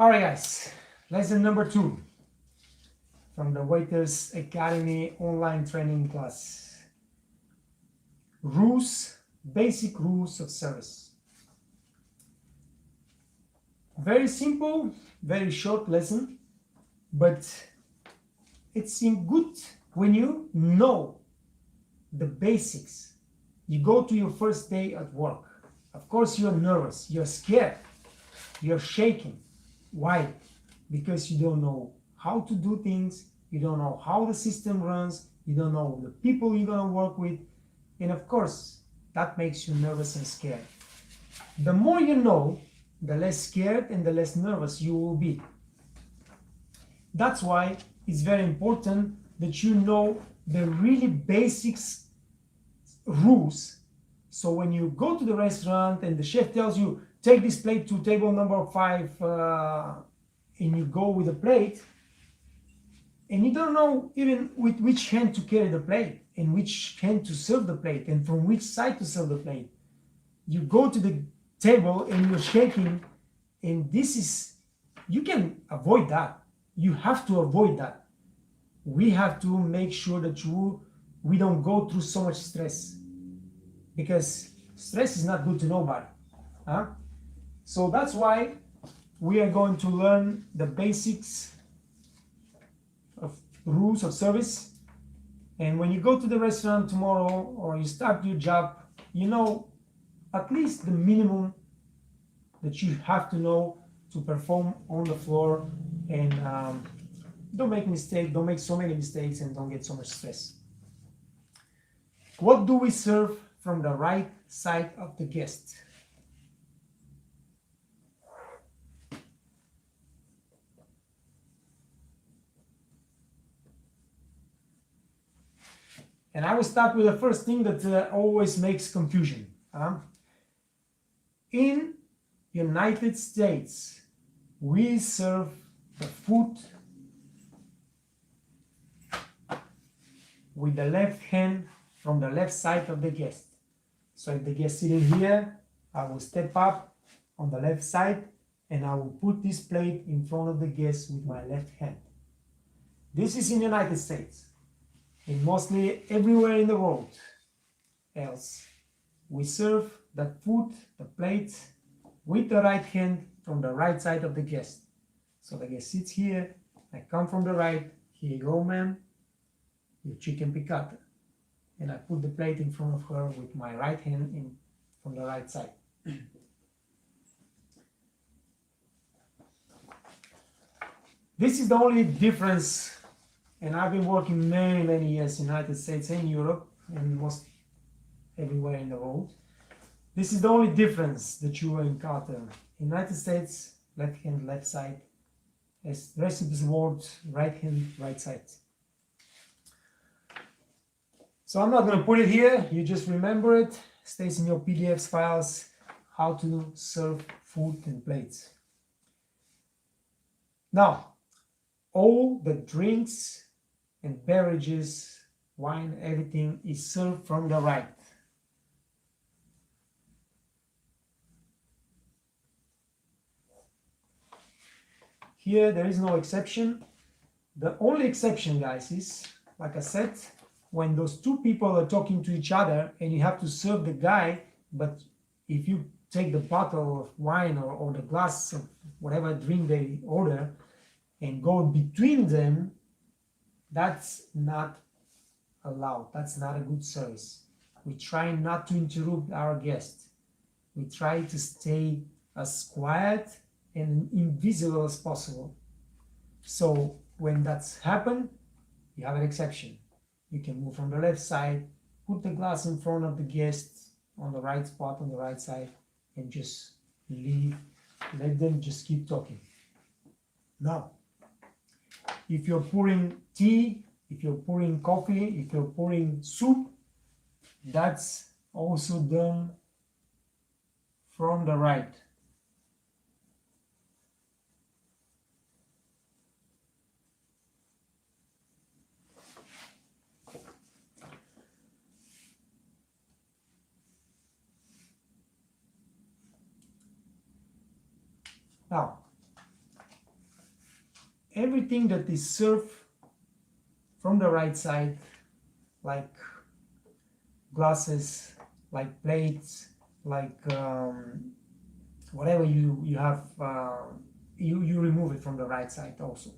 All right, guys, lesson number 2 from the Waiters Academy online training class. Rules, basic rules of service. Very simple, very short lesson, but it's good when you know the basics. You go to your first day at work. Of course, you're nervous, you're scared, you're shaking. Why? Because you don't know how to do things, you don't know how the system runs, you don't know the people you're going to work with, and of course, that makes you nervous and scared. The more you know, the less scared and the less nervous you will be. That's why it's very important that you know the really basics rules. So when you go to the restaurant and the chef tells you, take this plate to table number 5, and you go with the plate, and you don't know even with which hand to carry the plate, and which hand to serve the plate, and from which side to serve the plate. You go to the table and you're shaking, and you can avoid that. You have to avoid that. We have to make sure that we don't go through so much stress, because stress is not good to nobody. Huh? So that's why we are going to learn the basics of rules of service. And when you go to the restaurant tomorrow or you start your job, you know at least the minimum that you have to know to perform on the floor, and don't make mistakes, don't make so many mistakes, and don't get so much stress. What do we serve from the right side of the guest? And I will start with the first thing that always makes confusion. In United States, we serve the food with the left hand from the left side of the guest. So if the guest sitting here, I will step up on the left side and I will put this plate in front of the guest with my left hand. This is in the United States. And mostly everywhere in the world else, we serve the food, the plate, with the right hand from the right side of the guest. So the guest sits here, I come from the right, here you go, ma'am, your chicken piccata. And I put the plate in front of her with my right hand from the right side. This is the only difference. And I've been working many, many years in the United States and Europe and most everywhere in the world. This is the only difference that you will encounter. In the United States, left hand, left side. As the rest of this world, right hand, right side. So I'm not going to put it here. You just remember it. It stays in your PDFs files how to serve food and plates. Now, all the drinks and beverages, wine, everything is served from the right. Here there is no exception. The only exception, guys, is, like I said, when those two people are talking to each other and you have to serve the guy, but if you take the bottle of wine or the glass of whatever drink they order and go between them, that's not allowed. That's not a good service. We try not to interrupt our guest. We try to stay as quiet and invisible as possible. So when that's happened, you have an exception. You can move from the left side, put the glass in front of the guest on the right spot, on the right side, and just leave. Let them just keep talking. Now, if you're pouring tea, if you're pouring coffee, if you're pouring soup, that's also done from the right. Now, everything that is served from the right side, like glasses, like plates, like whatever you have, you remove it from the right side also.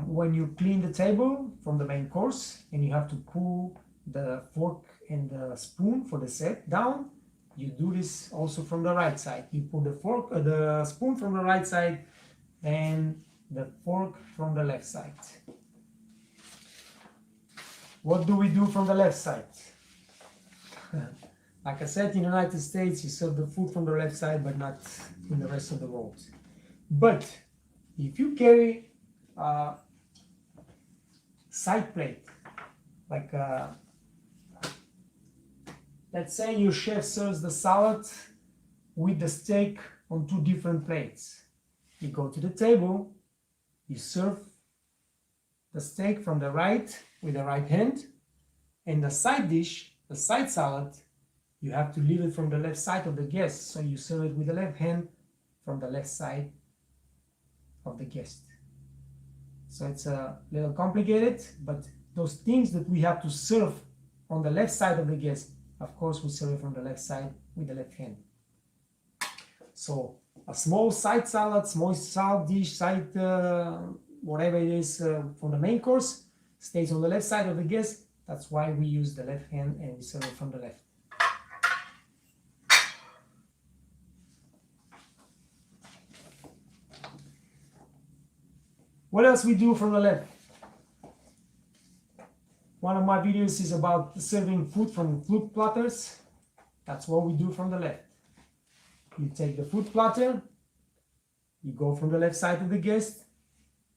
When you clean the table from the main course and you have to pull the fork and the spoon for the set down, you do this also from the right side. You pull the spoon from the right side and the fork from the left side. What do we do from the left side? Like I said, in the United States, you serve the food from the left side, but not in the rest of the world. But if you carry a side plate, like let's say your chef serves the salad with the steak on two different plates. You go to the table, you serve the steak from the right with the right hand, and the side dish, the side salad, you have to leave it from the left side of the guest. So you serve it with the left hand from the left side of the guest. So it's a little complicated, but those things that we have to serve on the left side of the guest, of course, we serve it from the left side with the left hand. So a small side salad, small salad dish, side whatever it is from the main course stays on the left side of the guest. That's why we use the left hand and we serve it from the left. What else we do from the left? One of my videos is about serving food from food platters. That's what we do from the left. You take the food platter, you go from the left side of the guest.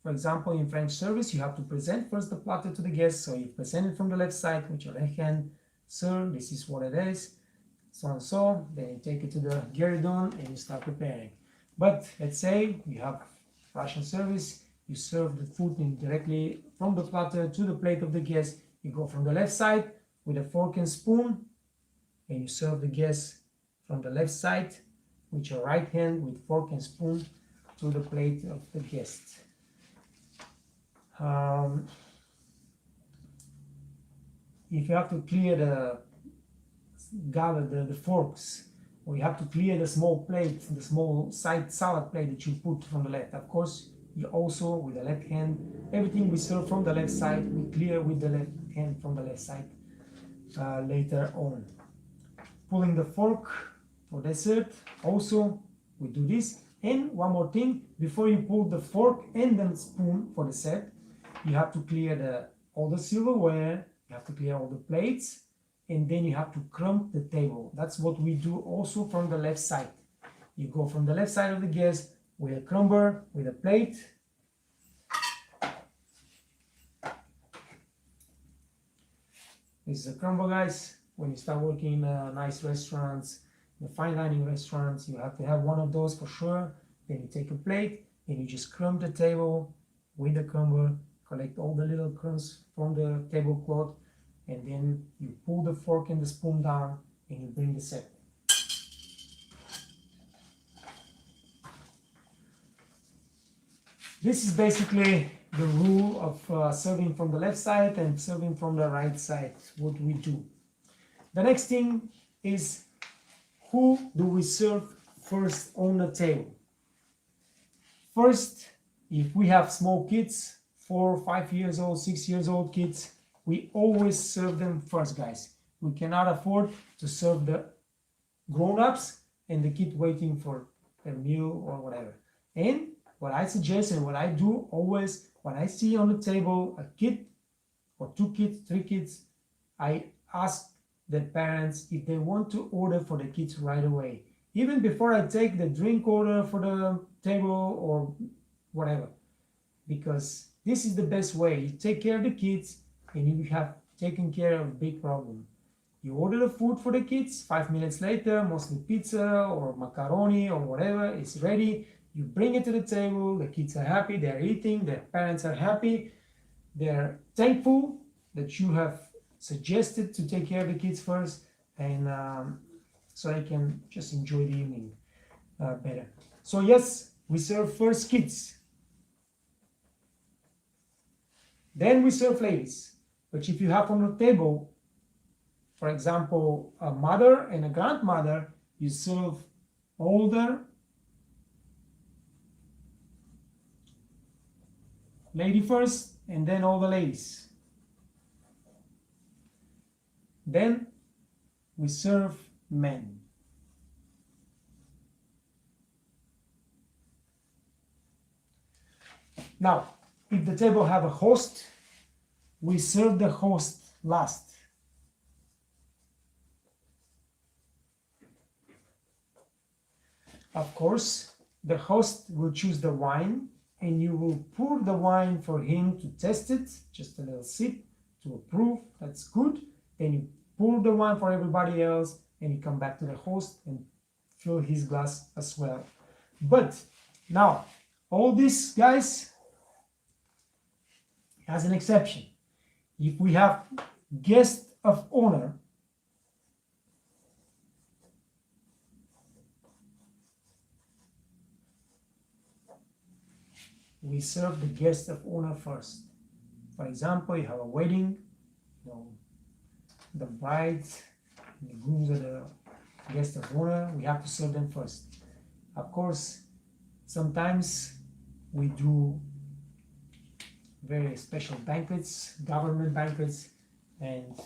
For example, in French service, you have to present first the platter to the guest. So you present it from the left side with your left hand. Sir, this is what it is. So and so. Then you take it to the gueridon and you start preparing. But let's say you have Russian service. You serve the food directly from the platter to the plate of the guest. You go from the left side with a fork and spoon, and you serve the guest from the left side with your right hand with fork and spoon to the plate of the guest. If you have to clear the goblet, the forks, or you have to clear the small plate, the small side salad plate that you put from the left, of course, you also, with the left hand, everything we serve from the left side, we clear with the left hand from the left side later on. Pulling the fork for dessert, also, we do this. And one more thing, before you pull the fork and the spoon for the set, you have to clear all the silverware, you have to clear all the plates, and then you have to crumb the table. That's what we do also from the left side. You go from the left side of the guest with a crumber, with a plate. This is a crumber, guys. When you start working in nice restaurants, in fine dining restaurants, you have to have one of those for sure. Then you take a plate and you just crumb the table with the crumber, collect all the little crumbs from the tablecloth, and then you pull the fork and the spoon down and you bring the set. This is basically the rule of serving from the left side and serving from the right side, what we do. The next thing is, who do we serve first on the table? First, if we have small kids, 4, 5 years old, 6 years old kids, we always serve them first, guys. We cannot afford to serve the grown-ups and the kid waiting for their meal or whatever. And what I suggest and what I do always, when I see on the table a kid or 2 kids, 3 kids, I ask the parents if they want to order for the kids right away, even before I take the drink order for the table or whatever, because this is the best way. You take care of the kids and you have taken care of a big problem. You order the food for the kids, 5 minutes later, mostly pizza or macaroni or whatever is ready. You bring it to the table, the kids are happy, they're eating, their parents are happy, they're thankful that you have suggested to take care of the kids first, and so they can just enjoy the evening better. So yes, we serve first kids. Then we serve ladies. But if you have on the table, for example, a mother and a grandmother, you serve older lady first, and then all the ladies. Then we serve men. Now, if the table have a host, we serve the host last. Of course, the host will choose the wine, and you will pour the wine for him to test it, just a little sip to approve, that's good. Then you pour the wine for everybody else, and you come back to the host and fill his glass as well. But now, all this, guys, has an exception. If we have guest of honor, we serve the guest of honor first. For example, you have a wedding, the bride and the grooms are the guest of honor, we have to serve them first. Of course, sometimes we do very special banquets, government banquets, and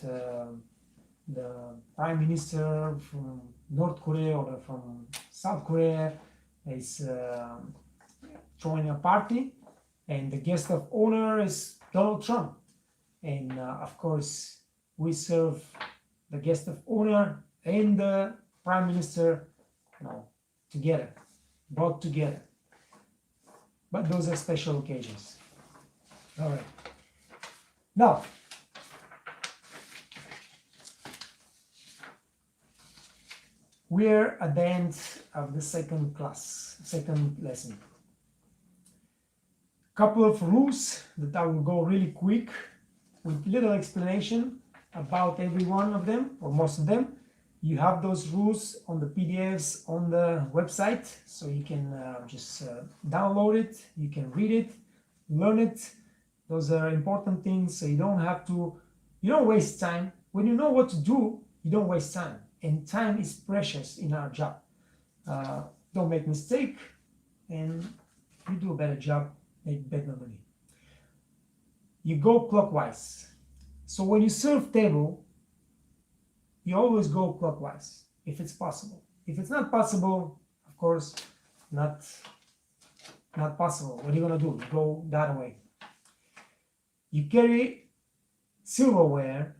the prime minister from North Korea or from South Korea is throwing a party, and the guest of honor is Donald Trump. And of course, we serve the guest of honor and the prime minister together, both together. But those are special occasions. All right. Now, we're at the end of the second lesson. Couple of rules that I will go really quick with little explanation about every one of them, or most of them. You have those rules on the PDFs on the website, so you can just download it, you can read it, learn it. Those are important things, so you don't waste time. When you know what to do, you don't waste time, and time is precious in our job. Don't make mistake, and you do a better job, make better money. You go clockwise. So when you serve table, you always go clockwise, if it's possible. If it's not possible, of course, not possible. What are you gonna do? You go that way. You carry silverware,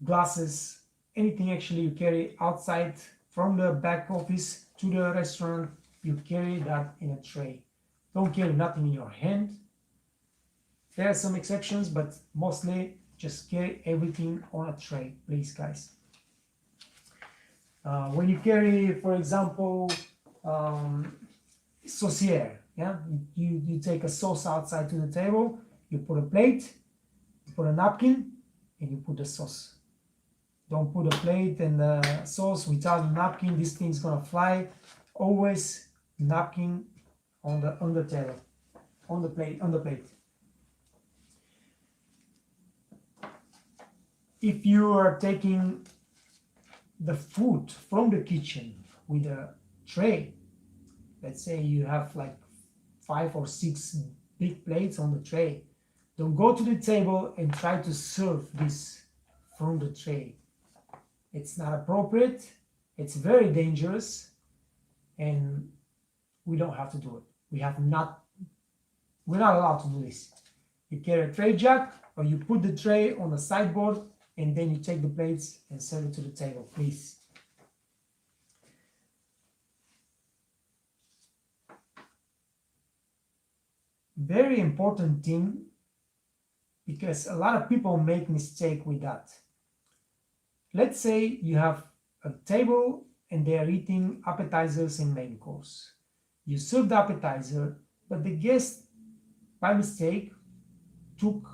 glasses, anything actually you carry outside from the back office to the restaurant, you carry that in a tray. Don't carry nothing in your hand. There are some exceptions, but mostly just carry everything on a tray, please, guys. When you carry, for example, saucier, yeah, you take a sauce outside to the table, you put a plate, you put a napkin, and you put the sauce. Don't put a plate and the sauce without a napkin. This thing's gonna fly. Always napkin on the table, on the plate. If you are taking the food from the kitchen with a tray, let's say you have like 5 or 6 big plates on the tray, don't go to the table and try to serve this from the tray. It's not appropriate, it's very dangerous, and we don't have to do it. We're not allowed to do this. You carry a tray jack, or you put the tray on the sideboard, and then you take the plates and serve it to the table, please. Very important thing, because a lot of people make mistake with that. Let's say you have a table and they are eating appetizers and main course. You serve the appetizer, but the guest, by mistake, took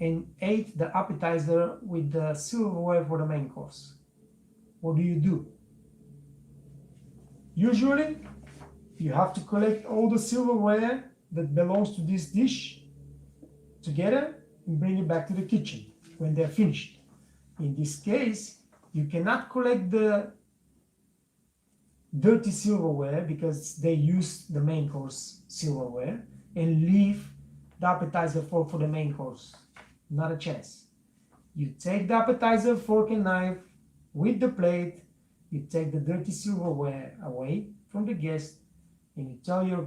and ate the appetizer with the silverware for the main course. What do? Usually, you have to collect all the silverware that belongs to this dish, together and bring it back to the kitchen when they're finished. In this case, you cannot collect the dirty silverware because they use the main course silverware and leave the appetizer fork for the main course. Not a chance. You take the appetizer fork and knife with the plate, you take the dirty silverware away from the guest, and you tell your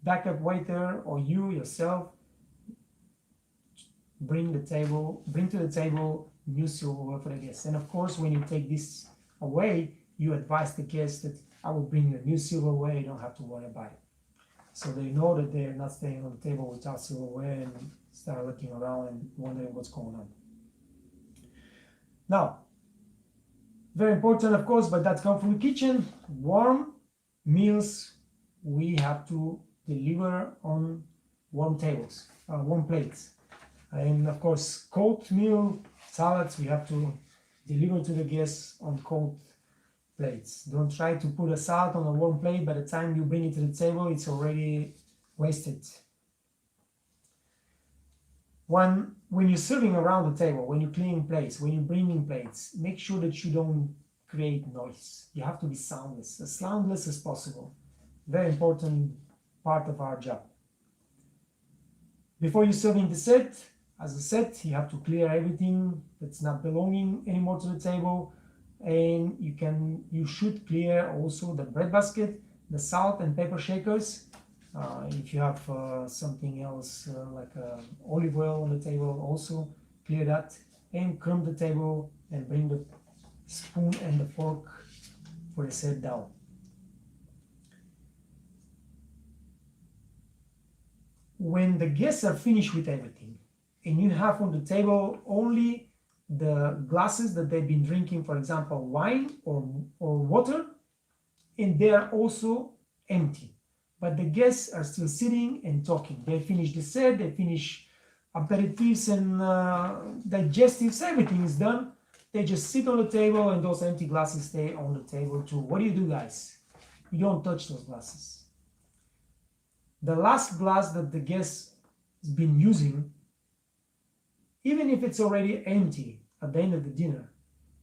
backup waiter or you yourself, bring to the table new silverware for the guests. And of course, when you take this away, you advise the guests that I will bring you a new silverware, you don't have to worry about it. So they know that they're not staying on the table without silverware and start looking around and wondering what's going on. Now, very important, of course, but that comes from the kitchen. Warm meals we have to deliver on warm tables, warm plates. And of course, cold meal, salads, we have to deliver to the guests on cold plates. Don't try to put a salad on a warm plate. By the time you bring it to the table, it's already wasted. When you're serving around the table, when you're cleaning plates, when you're bringing plates, make sure that you don't create noise. You have to be soundless as possible. Very important part of our job. Before you're serving the set, as I said, you have to clear everything that's not belonging anymore to the table. And you should clear also the breadbasket, the salt and pepper shakers. If you have something else like olive oil on the table, also clear that and crumb the table and bring the spoon and the fork for the set down. When the guests are finished with everything and you have on the table only the glasses that they've been drinking, for example, wine or water, and they are also empty. But the guests are still sitting and talking. They finish the set, they finish aperitifs and digestives, everything is done. They just sit on the table and those empty glasses stay on the table too. What do you do, guys? You don't touch those glasses. The last glass that the guest has been using, even if it's already empty at the end of the dinner,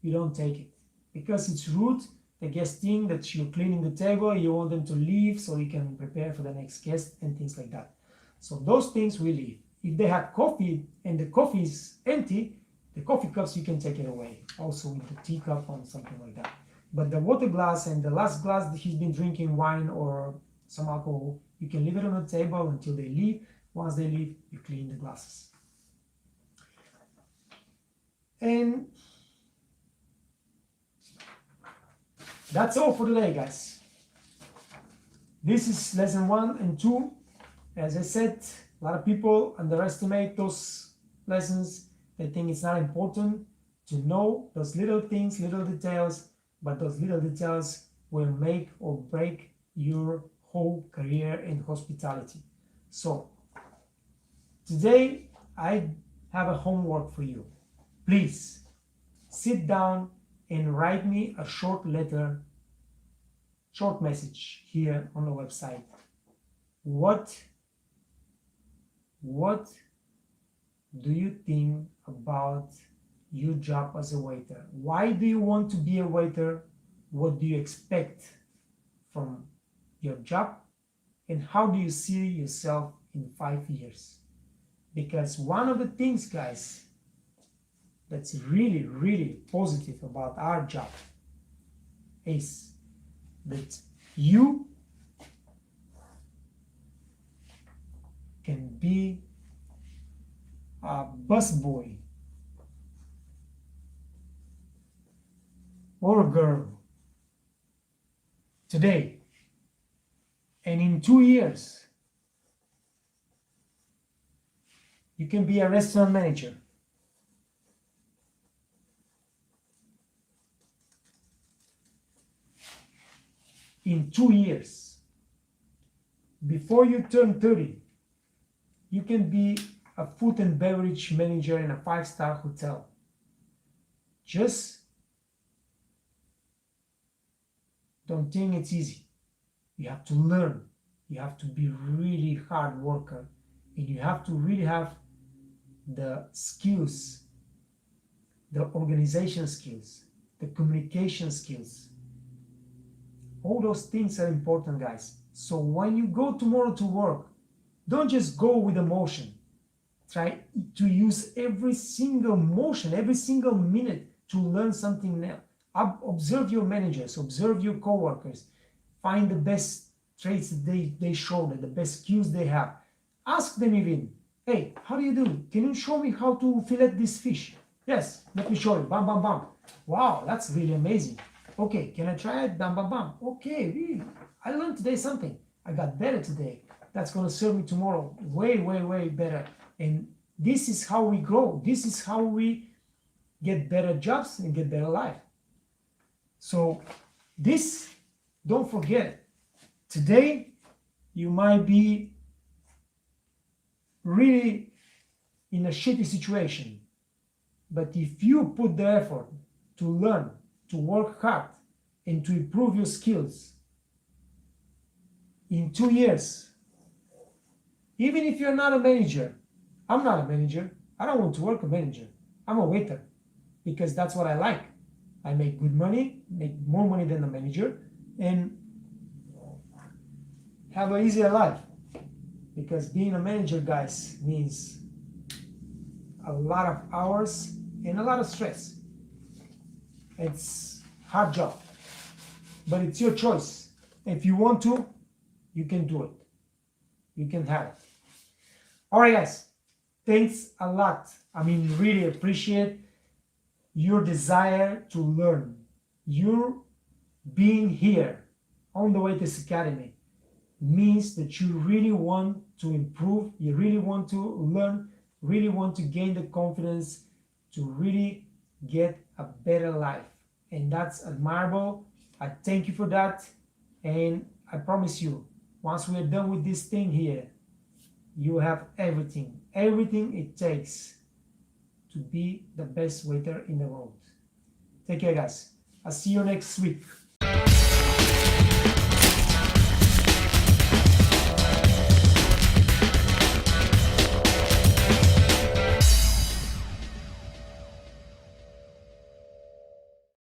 you don't take it because it's rude. The guests think that you're cleaning the table, you want them to leave so you can prepare for the next guest and things like that. So those things we leave. If they have coffee and the coffee is empty, the coffee cups you can take it away, also with the teacup or something like that. But the water glass and the last glass that he's been drinking wine or some alcohol, you can leave it on the table until they leave. Once they leave, you clean the glasses. And that's all for today, guys. This is lesson 1 and 2. As I said, a lot of people underestimate those lessons. They think it's not important to know those little things, little details, but those little details will make or break your whole career in hospitality. So today I have a homework for you. Please sit down and write me a short letter, short message here on the website. What do you think about your job as a waiter? Why do you want to be a waiter? What do you expect from your job? And how do you see yourself in 5 years? Because one of the things, guys, that's really, really positive about our job is that you can be a busboy or a girl today, and in 2 years you can be a restaurant manager. In 2 years, before you turn 30, you can be a food and beverage manager in a 5-star hotel. Just don't think it's easy. You have to learn. You have to be really hard worker, and you have to really have the skills, the organization skills, the communication skills. All those things are important, guys. So when you go tomorrow to work, don't just go with emotion. Try to use every single motion, every single minute to learn something new. Observe your managers, observe your coworkers, find the best traits that they show, the best skills they have. Ask them even, hey, how do you do? Can you show me how to fillet this fish? Yes, let me show you. Bam, bam, bam. Wow, that's really amazing. Okay, can I try it? Bam, bam, bam. Okay, really. I learned today something. I got better today. That's going to serve me tomorrow way, way, way better. And this is how we grow. This is how we get better jobs and get better life. So this, don't forget, today you might be really in a shitty situation. But if you put the effort to learn, to work hard, and to improve your skills, in 2 years, even if you're not a manager, I'm not a manager. I don't want to work a manager. I'm a waiter because that's what I like. I make good money, make more money than a manager, and have an easier life. Because being a manager, guys, means a lot of hours and a lot of stress. It's a hard job, but it's your choice. If you want to, you can do it. You can have it. All right, guys. Thanks a lot. I mean, really appreciate your desire to learn. Your being here on the Waiters Academy means that you really want to improve, you really want to learn, really want to gain the confidence to really get a better life. And that's admirable. I thank you for that. And I promise you, once we are done with this thing here, you have everything it takes to be the best waiter in the world. Take care, guys. I'll see you next week.